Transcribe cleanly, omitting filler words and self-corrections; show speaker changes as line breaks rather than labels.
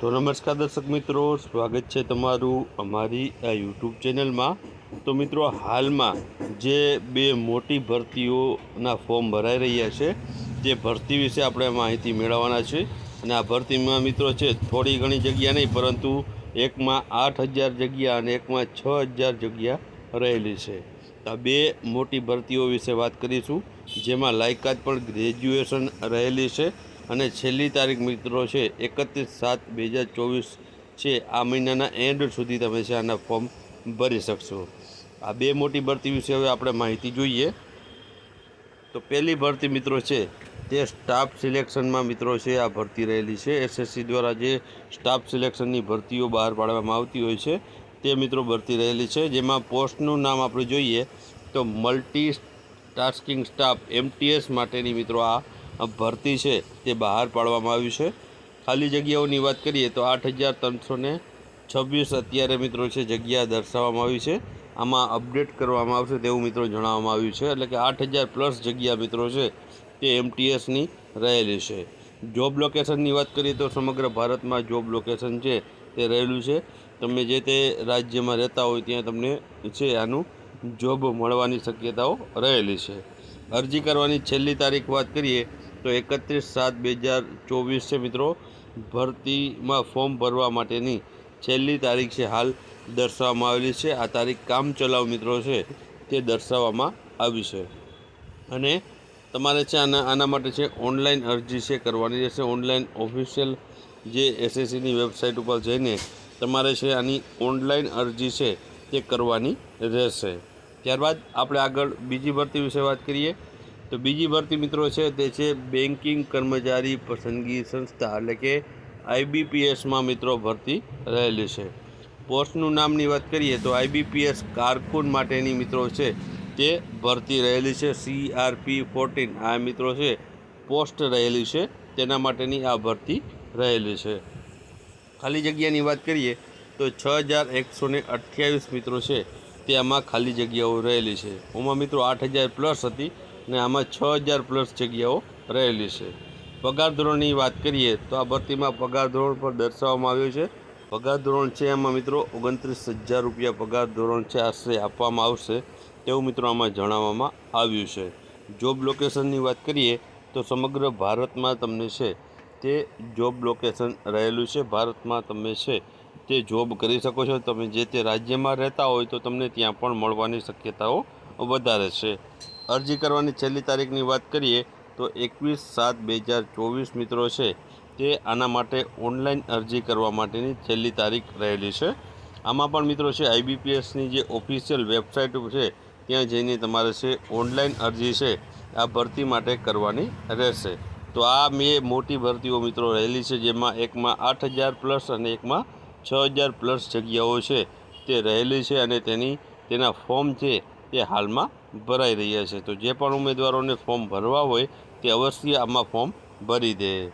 તો નમસ્કાર દર્શક મિત્રો, સ્વાગત છે તમારું અમારી આ યુટ્યુબ ચેનલમાં। તો મિત્રો, હાલમાં જે બે મોટી ભરતીઓના ફોર્મ ભરાઈ રહ્યા છે તે ભરતી વિશે આપણે માહિતી મેળવવાના છે। અને આ ભરતીમાં મિત્રો છે થોડી ઘણી જગ્યા નહીં, પરંતુ એકમાં 8,000 જગ્યા અને એકમાં 6,000 જગ્યા રહેલી છે। આ બે મોટી ભરતીઓ વિશે વાત કરીશું, જેમાં લાયકાત પણ ગ્રેજ્યુએશન રહેલી છે। અને છેલ્લી તારીખ મિત્રો છે 31/7/2024 છે। આ મહિનાના એન્ડ સુધી તમે છે આના ફોર્મ ભરી શકશો। આ બે મોટી ભરતી વિશે હવે આપણે માહિતી જોઈએ। તો પહેલી ભરતી મિત્રો છે તે સ્ટાફ સિલેક્શનમાં મિત્રો છે આ ભરતી રહેલી છે। એસએસસી દ્વારા જે સ્ટાફ સિલેક્શનની ભરતીઓ બહાર પાડવામાં આવતી હોય છે તે મિત્રો ભરતી રહેલી છે, જેમાં પોસ્ટનું નામ આપણે જોઈએ તો મલ્ટી ટાસ્કિંગ સ્ટાફ MTS માટેની મિત્રો આ ભરતી છે તે બહાર પાડવામાં આવ્યું છે। ખાલી જગ્યાઓની વાત કરીએ તો 8,326 અત્યારે મિત્રો છે જગ્યા દર્શાવવામાં આવી છે। આમાં અપડેટ કરવામાં આવશે તેવું મિત્રો જણાવવામાં આવ્યું છે, એટલે કે 8,000+ જગ્યા મિત્રો છે તે MTSની રહેલી છે। જોબ લોકેશનની વાત કરીએ તો સમગ્ર ભારતમાં જોબ લોકેશન છે તે રહેલું છે। તમે જે તે રાજ્યમાં રહેતા હોય ત્યાં તમને છે આનું જોબ મળવાની શક્યતાઓ રહેલી છે। અરજી કરવાની છેલ્લી તારીખ વાત કરીએ તો 31/7/2024 છે મિત્રો। ભરતીમાં ફોર્મ ભરવા માટેની છેલ્લી તારીખ છે હાલ દર્શાવવામાં આવેલી છે। આ તારીખ કામચલાઉ મિત્રો છે તે દર્શાવવામાં આવી છે। અને તમારે છે આના માટે છે ઓનલાઈન અરજી છે કરવાની રહેશે। ઓનલાઈન ઓફિશિયલ જે એસએસસીની વેબસાઇટ ઉપર જઈને તમારે છે આની ઓનલાઈન અરજી છે તે કરવાની રહેશે। ત્યારબાદ આપણે આગળ બીજી ભરતી વિશે વાત કરીએ તો બીજી ભરતી મિત્રો છે તે છે બેન્કિંગ કર્મચારી પસંદગી સંસ્થા, એટલે કે IBPSમાં મિત્રો ભરતી રહેલી છે। પોસ્ટનું નામની વાત કરીએ તો IBPS કારકુન માટેની મિત્રો છે તે ભરતી રહેલી છે। CRP 14 આ મિત્રો છે પોસ્ટ રહેલી છે, તેના માટેની આ ભરતી રહેલી છે। ખાલી જગ્યાની વાત કરીએ તો 6,128 મિત્રો છે તે આમાં ખાલી જગ્યાઓ રહેલી છે। આમાં મિત્રો 8,000+ હતી ને આમાં 6,000+ જગ્યાઓ રહેલી છે। પગાર ધોરણની વાત કરીએ તો આ ભરતીમાં પગાર ધોરણ પર દર્શાવવામાં આવ્યું છે। પગાર ધોરણ છે એમાં મિત્રો 29,000 રૂપિયા પગાર ધોરણ છે આશરે આપવામાં આવશે તેવું મિત્રો આમાં જણાવવામાં આવ્યું છે। જોબ લોકેશનની વાત કરીએ તો સમગ્ર ભારતમાં તમને છે તે જોબ લોકેશન રહેલું છે। ભારતમાં તમે છે તે જોબ કરી શકો છો। તમે જે તે રાજ્યમાં રહેતા હોય તો તમને ત્યાં પણ મળવાની શક્યતાઓ વધારે છે। અરજી કરવાની છેલ્લી તારીખની વાત કરીએ તો 21/7/2024 મિત્રો છે તે આના માટે ઓનલાઈન અરજી કરવા માટેની છેલ્લી તારીખ રહેલી છે। આમાં પણ મિત્રો છે IBPSની જે ઓફિશિયલ વેબસાઇટ છે ત્યાં જઈને તમારે છે ઓનલાઈન અરજી છે આ ભરતી માટે કરવાની રહેશે। તો આ બે મોટી ભરતીઓ મિત્રો રહેલી છે, જેમાં એકમાં 8,000+ અને એકમાં 6,000+ જગ્યાઓ છે તે રહેલી છે અને તેના ફોર્મ છે તે હાલમાં ભરાઈ રહ્યા છે। તો જે પણ ઉમેદવારોને ફોર્મ ભરવા હોય તે અવશ્ય આમાં ફોર્મ ભરી દે।